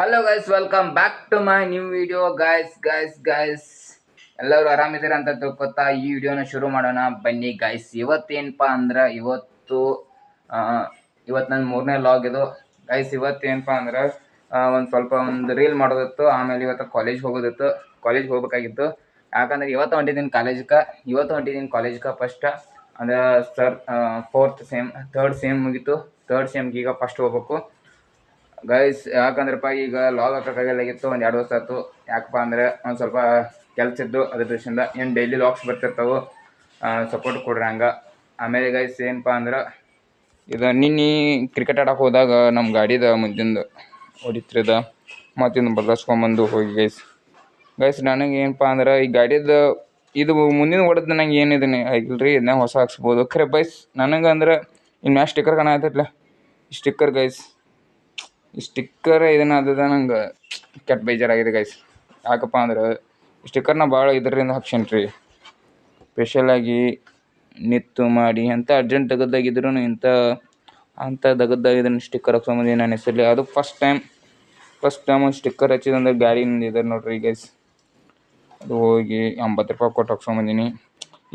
Hello guys, welcome back to my new video. Guys ಎಲ್ಲರೂ ಆರಾಮಿದ್ದೀರಾ ಅಂತ ತಿಳ್ಕೊತಾ ಈ ವಿಡಿಯೋನ ಶುರು ಮಾಡೋಣ ಬನ್ನಿ ಗೈಸ್. ಇವತ್ತೇನಪ್ಪ ಅಂದ್ರೆ ಆ, ಇವತ್ತು ನನ್ನ ಮೂರನೇ ಲಾಗ್ ಇದು ಗೈಸ್. ಇವತ್ತೇನಪ್ಪ ಅಂದ್ರೆ ಒಂದು ರೀಲ್ ಮಾಡೋದಿತ್ತು. ಆಮೇಲೆ ಇವತ್ತು ಕಾಲೇಜ್ ಹೋಗ್ಬೇಕಾಗಿತ್ತು. ಯಾಕಂದ್ರೆ ಇವತ್ತು ಹೊಂಟಿದ್ದೀನಿ ಕಾಲೇಜ್ಗೆ ಫಸ್ಟ್. ಅಂದ್ರೆ ಸರ್ ಥರ್ಡ್ ಸೇಮ್ ಮುಗೀತು. ಥರ್ಡ್ ಸೇಮ್ಗೆ ಈಗ ಫಸ್ಟ್ ಹೋಗ್ಬೇಕು ಗೈಸ್. ಯಾಕಂದ್ರಪ್ಪ ಈಗ ಲಾಗ್ ಹಾಕೋಕ್ಕಾಗಲಾಗಿತ್ತು, ಒಂದು 2 ವರ್ಷ ಆಯ್ತು. ಯಾಕಪ್ಪ ಅಂದರೆ ಒಂದು ಸ್ವಲ್ಪ ಕೆಲಸ ಇದ್ದು ಅದ್ರ ದೃಷ್ಟಿಯಿಂದ ಏನು ಡೈಲಿ ಲಾಗ್ಸ್ ಬರ್ತಿರ್ತಾವೆ. ಸಪೋರ್ಟ್ ಕೊಡ್ರಿ ಹಂಗೆ. ಆಮೇಲೆ ಗೈಸ್ ಏನಪ್ಪ ಅಂದ್ರೆ ಇದು ನಿನ್ನೆ ಕ್ರಿಕೆಟ್ ಆಡೋಕೆ ಹೋದಾಗ ನಮ್ಮ ಗಾಡಿದ ಮುಂದಿಂದ ಹೊಡಿತ್ರಿದ ಮತ್ತಿಂದು ಬದಲಾಯಿಸ್ಕೊಂಬಂದು ಹೋಗಿ ಗೈಸ್ ನನಗೆ ಏನಪ್ಪ ಅಂದ್ರೆ ಈ ಗಾಡಿದು ಇದು ಮುಂದಿನ ಹೊಡೆದು ನಂಗೆ ಏನಿದೆ ಆಗಿಲ್ರಿ, ಇದನ್ನ ಹೊಸ ಹಾಕ್ಸ್ಬೋದು ಖರೆ ಬೈಸ್. ನನಗೆ ಅಂದ್ರೆ ಇನ್ನು ಸ್ಟಿಕ್ಕರ್ ಕಾಣತ್ತೈತ್ಲೆ, ಸ್ಟಿಕ್ಕರ್ ಗೈಸ್. ಈ ಸ್ಟಿಕ್ಕರ್ ಇದನ್ನ ನಂಗೆ ಕೆಟ್ಟ ಬೇಜಾರಾಗಿದೆ ಗೈಸ್. ಯಾಕಪ್ಪ ಅಂದ್ರೆ ಸ್ಟಿಕ್ಕರ್ನ ಭಾಳ ಇದರಿಂದ ಹಾಕ್ಸೇನ್ರಿ, ಸ್ಪೆಷಲಾಗಿ ನಿತ್ತು ಮಾಡಿ ಅಂತ ಅರ್ಜೆಂಟ್ ತೆಗೆದಾಗಿದ್ರು ಅಂಥ ತೆಗೆದಾಗಿದ್ದನ್ನು ಸ್ಟಿಕ್ಕರ್ ಹಾಕ್ಸ್ಕೊಂಬಂದು ನನ್ನ ಹೆಸರಲ್ಲಿ. ಅದು ಫಸ್ಟ್ ಟೈಮ್ ಒಂದು ಸ್ಟಿಕ್ಕರ್ ಹಚ್ಚಿದಂದ್ರೆ ಗಾಡಿಯಿಂದ ಇದೆ ನೋಡ್ರಿ ಗೈಸ್. ಅದು ಹೋಗಿ 80 ರೂಪಾಯಿ ಕೊಟ್ಟು ಹಾಕ್ಸ್ಕೊಂಬಂದಿನಿ.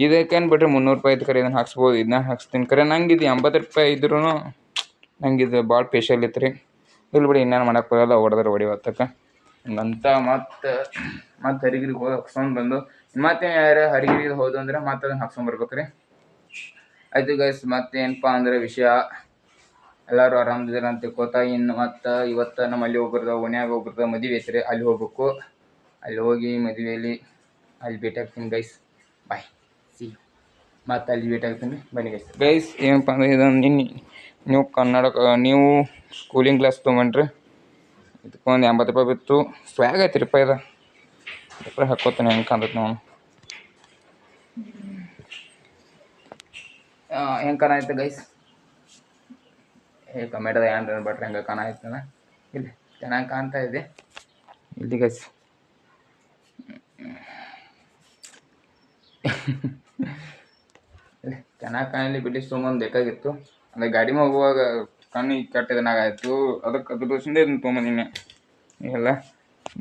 ಇದಕ್ಕೇನು ಬಿಟ್ರೆ 300 ರೂಪಾಯಿ ಐತೆ, ಕರೆ ಇದನ್ನು ಹಾಕ್ಸ್ಬೋದು. ಇದನ್ನ ಹಾಕ್ಸ್ತೀನಿ ಕರೆ. ನಂಗೆ ಇದು 80 ರೂಪಾಯಿ ಇದ್ರೂ ನಂಗೆ ಇದು ಭಾಳ ಸ್ಪೆಷಲ್ ಇತ್ತು ರೀ. ಇಲ್ಲಿ ಬಿಡಿ, ಇನ್ನೇನು ಮಾಡೋಕೆ ಬರೋಲ್ಲ, ಹೊಡೆದ್ರೆ ಹೊಡಿವತ್ತಕ್ಕೆ ಹಂಗಂತ ಮತ್ತೆ ಹರಿಗಿರಿಗೆ ಹೋಗಿ ಹಾಕ್ಸ್ಕೊಂಡು ಬಂದು ಮತ್ತೆ ಯಾರು ಹರಿಗಿರಿಗೆ ಹೋದು ಅಂದ್ರೆ ಮತ್ತೆ ಅದನ್ನು ಹಾಕ್ಸ್ಕೊಂಬರ್ಬೇಕು ರೀ. ಆಯಿತು ಗೈಸ್, ಮತ್ತೇನಪ್ಪ ಅಂದ್ರೆ ವಿಷಯ ಎಲ್ಲರೂ ಆರಾಮದಿದ್ದೀರ ಅಂತ ತಿಳ್ಕೊತಾ. ಇನ್ನು ಮತ್ತು ಇವತ್ತು ನಮ್ಮಲ್ಲಿ ಒಬ್ರದ್ದು ಮದುವೆ ಐತ್ರಿ, ಅಲ್ಲಿ ಹೋಗ್ಬೇಕು. ಅಲ್ಲಿ ಹೋಗಿ ಮದುವೆಯಲ್ಲಿ ಅಲ್ಲಿ ಭೇಟಿ ಆಗ್ತೀನಿ ಗೈಸ್. ಬಾಯ್, ಸಿ ಮತ್ತು ಅಲ್ಲಿ ಭೇಟಿ ಆಗ್ತೀನಿ, ಬನ್ನಿ ಗೈಸ್. ಏನಪ್ಪ ಅಂದ್ರೆ ಇದೊಂದು ನೀವು ಸ್ಕೂಲಿಂಗ್ ಕ್ಲಾಸ್ ತೊಗೊಂಡ್ರಿ, ಇದಕ್ಕೊಂದು 80 ರೂಪಾಯಿ ಬಿತ್ತು. ಸ್ವ್ಯಾಗ್ ಐತಿ ರೂಪಾಯಿ ಇದು ರೂಪಾಯಿ ಹಾಕ್ಕೋತೀನಿ. ಹೆಂಗೆ ಕಾಣತೈತೆ ನಾವು ಹೆಂಗೆ ಕಾಣೈತೆ ಗೈಸ್? ಕಮೆಂಟದ ಏನ್ರ ಬಟ್ರೆ ಹೆಂಗೆ ಕಾಣೈತನ? ಇಲ್ಲಿ ಚೆನ್ನಾಗಿ ಕಾಣ್ತಾ ಇದೆ ಇಲ್ಲಿ ಗೈಸ್. ಚೆನ್ನಾಗಿ ಕಾಣಲಿ ಬಿಡಿ, ಸುಮ್ಮನೆ ಬೇಕಾಗಿತ್ತು. ಅಂದರೆ ಗಾಡಿ ಮೇಲೆ ಹೋಗುವಾಗ ಕಣ್ಣು ಕೆಟ್ಟದನಾಗಾಯಿತು, ಅದ್ರ ದೃಷ್ಟಿಯಿಂದ ಇದನ್ನು ತೊಗೊಂಬಂದಿನಿ. ಎಲ್ಲ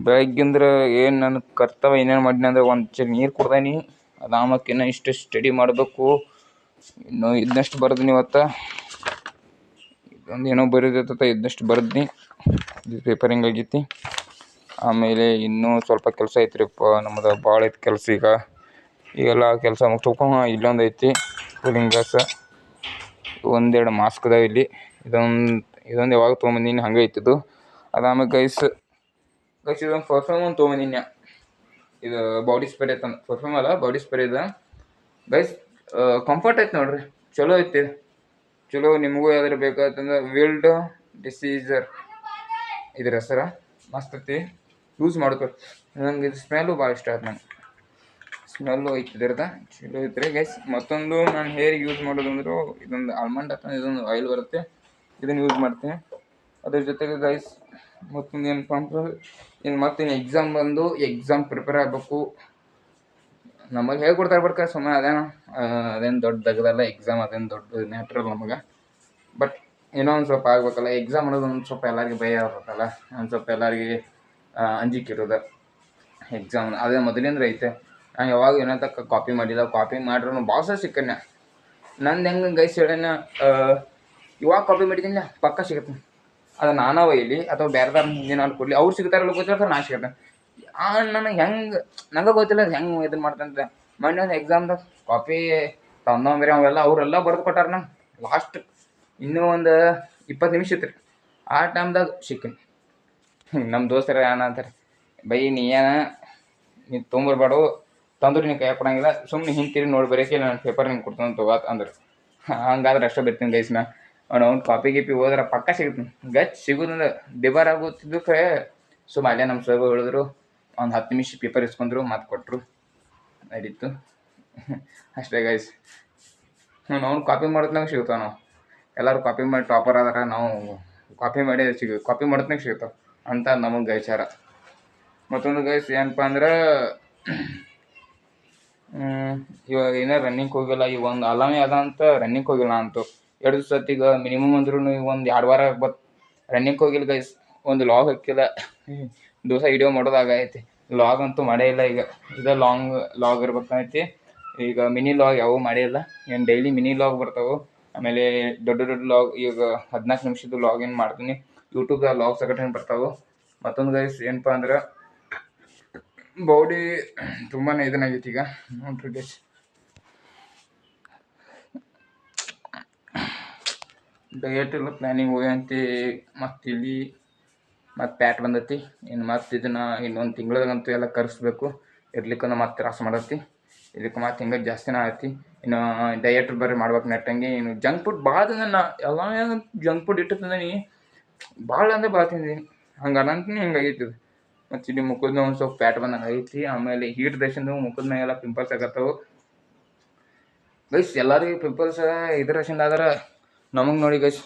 ಬೆಳಗ್ಗಿಂದ್ರೆ ಏನು ನನ್ನ ಕರ್ತವ್ಯ ಏನೇನು ಮಾಡಿನಿ ಅಂದ್ರೆ ಒಂದು ನೀರು ಕುಡ್ದಾನಿ. ಅದಾಮಕ್ಕೆ ಇನ್ನೂ ಇಷ್ಟು ಸ್ಟಡಿ ಮಾಡಬೇಕು. ಇನ್ನು ಇದನ್ನಷ್ಟು ಬರ್ದಿನಿ ಇವತ್ತು. ಇದೊಂದು ಏನೋ ಬರೋದೈತ, ಇದನ್ನಷ್ಟು ಬರ್ದಿನಿ. ಇದು ಪೇಪರ್ ಹಿಂಗಾಗೈತಿ. ಆಮೇಲೆ ಇನ್ನೂ ಸ್ವಲ್ಪ ಕೆಲಸ ಐತ್ರಿಪ್ಪ, ನಮ್ಮದು ಭಾಳ ಐತಿ ಕೆಲಸ. ಈಗೆಲ್ಲ ಕೆಲಸ ಮುಗಿಸ್ಕೊಂಡು ಇಲ್ಲೊಂದು ಐತಿ ಕೂಲಿಂಗ್ ಗ್ಲಾಸ್, 1-2 ಮಾಸ್ಕ್ ಅದಾವೆ ಇಲ್ಲಿ. ಇದೊಂದು ಯಾವಾಗ ತೊಗೊಂಬಂದಿನಿ ಹಂಗೆ ಐತಿದ್ದು. ಅದಾದ್ಮೇಲೆ ಗೈಸ್ ಇದೊಂದು ಪರ್ಫ್ಯೂಮ್ ಒಂದು ತೊಗೊಂಬಂದಿನಿ. ಇದು ಬಾಡಿ ಸ್ಪ್ರೇ ಐತೆ, ಪರ್ಫ್ಯೂಮ್ ಅಲ್ಲ ಬಾಡಿ ಸ್ಪ್ರೇ ಇದೆ ಗೈಸ್. ಕಂಫರ್ಟ್ ಐತೆ ನೋಡ್ರಿ, ಚಲೋ ಐತಿ. ಚಲೋ, ನಿಮಗೂ ಯಾವ್ದಾರು ಬೇಕಾಯ್ತಂದ್ರೆ ವಿಲ್ಡ್ ಡಿಸೀಸರ್ ಇದ್ರ ಹೆಸರು ಮಸ್ತ್ ಐತಿ, ಯೂಸ್ ಮಾಡ್ಕೊ. ನಂಗೆ ಇದು ಸ್ಮೆಲ್ಲು ಭಾಳ ಇಷ್ಟ ಆಯ್ತು. ನಂಗೆ ಸ್ಮೆಲ್ಲು ಐತಿದ್ರದ ಚಲೋ ಐತ್ರಿ ಗೈಸ್. ಮತ್ತೊಂದು ನಾನು ಹೇರಿಗೆ ಯೂಸ್ ಮಾಡೋದು ಅಂದ್ರೆ ಇದೊಂದು ಆಲ್ಮಂಡ್ ಅಥವಾ ಇದೊಂದು ಆಯಿಲ್ ಬರುತ್ತೆ, ಇದನ್ನು ಯೂಸ್ ಮಾಡ್ತೀನಿ. ಅದ್ರ ಜೊತೆಗೆ ಗೈಸ್ ಮತ್ತೊಂದು ಏನಪ್ಪ ಅಂದ್ರೆ ಮತ್ತಿನ್ನು ಎಕ್ಸಾಮ್ ಪ್ರಿಪೇರ್ ಆಗಬೇಕು. ನಮಗೆ ಹೇಳ್ಕೊಡ್ತಾರೆ ಬರ್ಕ ಸುಮ್ಮನೆ ಅದೇನು ದೊಡ್ಡ ತೆಗ್ದಲ್ಲ ಎಕ್ಸಾಮ್, ಅದೇನು ದೊಡ್ಡ ಮ್ಯಾಟ್ರಲ್ಲ ನಮಗೆ. ಬಟ್ ಏನೋ ಒಂದು ಸ್ವಲ್ಪ ಆಗ್ಬೇಕಲ್ಲ. ಎಕ್ಸಾಮ್ ಅನ್ನೋದು ಒಂದು ಸ್ವಲ್ಪ ಎಲ್ಲರಿಗೆ ಭಯ ಇರುತ್ತಲ್ಲ, ಒಂದು ಸ್ವಲ್ಪ ಎಲ್ಲರಿಗೆ ಅಂಜಿಕೆ ಇರೋದು ಎಕ್ಸಾಮ್. ಅದೇ ಮೊದಲಿಂದ ಐತೆ. ನಾನು ಯಾವಾಗ ಏನೋ ತಕ್ಕ ಕಾಪಿ ಮಾಡಿಲ್ಲ, ಕಾಪಿ ಮಾಡ್ರೂ ಭಾಳ ಸಲ ಸಿಕ್ಕಣ್ಣ. ನಂದು ಹೆಂಗೆ ಗೈಸ್ ಹೇಳೋಣ, ಇವಾಗ ಕಾಪಿ ಮಾಡಿದ್ದೀನಿ ಪಕ್ಕ ಸಿಗುತ್ತೆ. ಅದು ನಾನವ ಇಲ್ಲಿ ಅಥವಾ ಬೇರೆದಾರ ಮುಂದೆ ನಾನು ಕೊಡಲಿ, ಅವ್ರು ಸಿಗ್ತಾರಲ್ಲ ಗೊತ್ತಿಲ್ಲ, ನಾನು ಸಿಗುತ್ತೆ. ನನಗೆ ನಂಗೆ ಗೊತ್ತಿಲ್ಲ ಹೆಂಗೆ ಇದನ್ನು ಮಾಡ್ತಂತೆ. ಮೊನ್ನೆ ಒಂದು ಎಕ್ಸಾಮ್ದಾಗ ಕಾಪಿ ತಂದೊಂಬರಿ ಅವೆಲ್ಲ ಅವರೆಲ್ಲ ಬರೆದು ಕೊಟ್ಟಾರ. ನಂಗೆ ಲಾಸ್ಟ್ ಇನ್ನೂ ಒಂದು 20 ನಿಮಿಷ ಇತ್ತು ರೀ, ಆ ಟೈಮ್ದಾಗ ಸಿಕ್ಕನಿ. ನಮ್ಮ ದೋಸ್ತರು ಏನಂತಾರೆ, ಬೈ ನೀ ತೊಗೊಂಬರ್ಬೇಡು, ತಂದ್ರೆ ನೀನು ಕೈ ಕೊಡಂಗಿಲ್ಲ, ಸುಮ್ಮನೆ ಹಿಂತಿರಿ ನೋಡಿ ಬರೋಕೆ ನಾನು ಪೇಪರ್ ನಿಂಗೆ ಕೊಡ್ತಾನೆ ತೊಗೋತ ಅಂದ್ರೆ. ಹಂಗಾದ್ರೆ ಅಷ್ಟೇ ಬರ್ತೀನಿ ಗೈಸ್. ಅವ್ನು ಕಾಪಿ ಗೀಪಿ ಹೋದ್ರೆ ಪಕ್ಕ ಸಿಗುತ್ತೆ ಸಿಗೋದಂದ್ರೆ ಡಿಬರ್ ಆಗೋತಿದ್ದಕ್ಕೆ. ಅಲ್ಲೇ ನಮ್ಮ ಸರ್ ಹೇಳಿದ್ರು, ಒಂದು 10 ನಿಮಿಷ ಪೇಪರ್ ಇಸ್ಕೊಂಡ್ರು, ಮತ್ತೆ ಕೊಟ್ಟರು, ನಡೀತು ಅಷ್ಟೇ ಗೈಸ್. ಅವ್ನು ಕಾಪಿ ಮಾಡೋದ್ನಾಗ ಸಿಗ್ತಾವೆ. ನಾವು ಎಲ್ಲರೂ ಕಾಪಿ ಮಾಡಿ ಟಾಪರ್ ಆದ್ರೆ ನಾವು ಕಾಪಿ ಮಾಡೋದ್ನಾಗ ಸಿಗ್ತಾವೆ ಅಂತ ನಮಗೆ ಗೈಚಾರ. ಮತ್ತೊಂದು ಗೈಸ್ ಏನಪ್ಪ ಅಂದ್ರೆ ಇವಾಗ ಏನೋ ರನ್ನಿಂಗ್ ಹೋಗಿಲ್ಲ. ಈಗ ಒಂದು ಅಲಾಮೆ ಅದ ಅಂತ ರನ್ನಿಂಗ್ ಹೋಗಿಲ್ಲ ಅಂತು 2 ದಿವಸ ಈಗ ಮಿನಿಮಮ್ ಅಂದ್ರೂ ಈಗ ಒಂದು 2 ವಾರ ರನ್ನಿಂಗ್ ಹೋಗಿಲ್ಲ ಗೈಸ್. ಒಂದು ಲಾಗ್ ಹಾಕಿಲ್ಲ, ದಿವಸ ವಿಡಿಯೋ ಮಾಡೋದಾಗೈತಿ. ಲಾಗ್ ಅಂತೂ ಮಾಡೇ ಇಲ್ಲ. ಈಗ ಇದು ಲಾಗ್ ಇರ್ಬೇಕೈತಿ. ಈಗ ಮಿನಿ ಲಾಗ್ ಯಾವೂ ಮಾಡೇ ಇಲ್ಲ. ಏನು ಡೈಲಿ ಮಿನಿ ಲಾಗ್ ಬರ್ತಾವೆ. ಆಮೇಲೆ ದೊಡ್ಡ ದೊಡ್ಡ ಲಾಗ್ ಈಗ 14 ನಿಮಿಷದ್ದು ಲಾಗ್ ಏನು ಮಾಡ್ತೀನಿ. ಯೂಟ್ಯೂಬ್ದಾಗ ಲಾಗ್ ಸಗಟೇನು ಬರ್ತಾವೆ. ಮತ್ತೊಂದು ಗೈಸ್ ಏನಪ್ಪ ಅಂದ್ರೆ ಬಾಡಿ ತುಂಬಾ ಇದನ್ನಾಗೈತಿ ಈಗ. ನೋಡ್ರಿ ಗೈಸ್, ಡಯಟ್ ಎಲ್ಲ ಪ್ಲ್ಯಾನಿಂಗ್ ಹೋಗ್ಯಂತಿ. ಮತ್ತು ಇಲ್ಲಿ ಮತ್ತು ಪ್ಯಾಟ್ ಬಂದೈತಿ. ಇನ್ನು ಮತ್ತು ಇದನ್ನು ಇನ್ನೊಂದು ತಿಂಗಳದಂತೂ ಎಲ್ಲ ಕರೆಸ್ಬೇಕು. ಇರ್ಲಿಕ್ಕಂದ್ರೆ ಮತ್ತೆ ತ್ರಾಸ ಮಾಡತ್ತಿ. ಇದಕ್ಕೆ ಮತ್ತೆ ಹಿಂಗೆ ಜಾಸ್ತಿನೇ ಆಗತ್ತಿ. ಇನ್ನು ಡಯಟ್ ಬರ್ರಿ ಮಾಡ್ಬೇಕು ನೆಟ್ಟಂಗೆ. ಇನ್ನು ಜಂಕ್ ಫುಡ್ ಭಾಳ ತಿಂದ ಎಲ್ಲ ಜಂಕ್ ಫುಡ್ ಇಟ್ಟು ತಿಂದೀನಿ. ಭಾಳ ಅಂದರೆ ಭಾಳ ತಿಂದೀನಿ. ಹಂಗೆ ಅನ್ನಂತೀನಿ ಹಿಂಗಾಗೈತಿ. ಮತ್ತು ಇಲ್ಲಿ ಮುಖದ ಒಂದು ಸ್ವಲ್ಪ ಪ್ಯಾಟ್ ಬಂದಂಗೆ ಐತಿ. ಆಮೇಲೆ ಹೀಟ್ ದೇಶದಿಂದ ಮುಖದ ಮೇಲೆಲ್ಲ ಪಿಂಪಲ್ಸ್ ಆಗತ್ತವು. ಗೈಸ್ ಎಲ್ಲರಿಗೂ ಪಿಂಪಲ್ಸ್ ಇದ್ರ ದೇಶದಿಂದ ಆದ್ರೆ ನಮಗೆ ನೋಡಿ ಗೈಸ್,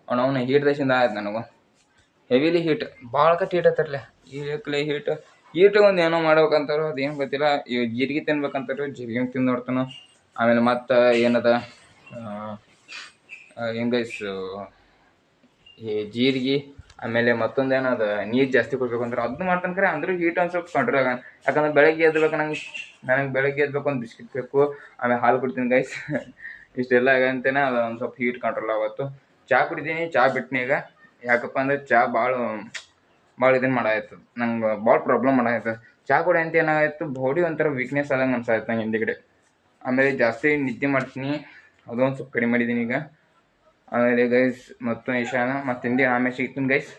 ಅವನವನ್ನ ಹೀಟ್ ದೇಶದಿಂದ ಆಯ್ತು ನನಗೆ. ಹೆವಿಲಿ ಹೀಟ್, ಭಾಳ ಕಟ್ ಹೀಟ್ ಹತ್ತಿರಲ್ಲ. ಈಗಲೇ ಹೀಟ್ ಒಂದು ಏನೋ ಮಾಡ್ಬೇಕಂತಾರೋ ಅದೇನು ಗೊತ್ತಿಲ್ಲ. ಈಗ ಜೀರಿಗೆ ತಿನ್ಬೇಕಂತಾರೋ ಜೀರಿಗೆ ತಿಂದು ನೋಡ್ತಾನೋ. ಆಮೇಲೆ ಮತ್ತು ಏನದ ಏನು ಗೈಸ್, ಈ ಜೀರಿಗೆ ಆಮೇಲೆ ಮತ್ತೊಂದು ಏನದ ನೀರು ಜಾಸ್ತಿ ಕೊಡ್ಬೇಕು ಅಂದ್ರೆ ಅದನ್ನ ಮಾಡ್ತಾನೆ. ಕರೆ ಅಂದರೂ ಹೀಟ್ ಒಂದು ಸ್ವಲ್ಪ ಕಂಟ್ರೋಲ್ ಆಗ. ಯಾಕಂದ್ರೆ ಬೆಳಗ್ಗೆ ಎದ್ಬೇಕು ನನಗೆ ಬೆಳಗ್ಗೆ ಎದ್ಬೇಕು ಒಂದು ಬಿಸ್ಕಿಟ್ ಬೇಕು. ಆಮೇಲೆ ಹಾಲು ಕುಡ್ತೀನಿ ಗೈಸ್. ಇಷ್ಟೆಲ್ಲ ಆಗಂತೇನೆ ಅದು ಒಂದು ಸ್ವಲ್ಪ ಹೀಟ್ ಕಂಟ್ರೋಲ್ ಆವತ್ತು. ಚಹಾ ಕುಡಿತೀನಿ, ಚಹಾ ಬಿಟ್ಟಿನಿ ಈಗ. ಯಾಕಪ್ಪ ಅಂದ್ರೆ ಚಹಾ ಭಾಳ ಇದನ್ನು ಮಾಡಾಯ್ತದೆ. ನಂಗೆ ಭಾಳ ಪ್ರಾಬ್ಲಮ್ ಮಾಡಾಯ್ತದೆ ಚಹಾ ಕುಡಿ ಅಂತ. ಏನಾಗಿತ್ತು, ಬಾಡಿ ಒಂಥರ ವೀಕ್ನೆಸ್ ಆದಂಗೆ ಅನ್ಸಾಯ್ತು ನಂಗೆ ಹಿಂದಿಗಡೆ. ಆಮೇಲೆ ಜಾಸ್ತಿ ನಿದ್ದೆ ಮಾಡ್ತೀನಿ, ಅದೊಂದು ಸ್ವಲ್ಪ ಕಡಿಮೆ ಮಾಡಿದ್ದೀನಿ ಈಗ. ಆಮೇಲೆ ಗೈಸ್ ಮತ್ತು ಈಶಾನ ಮತ್ತು ತಿಂಡಿ ಆಮೇಲೆ ಸಿಗ್ತೀನಿ ಗೈಸ್.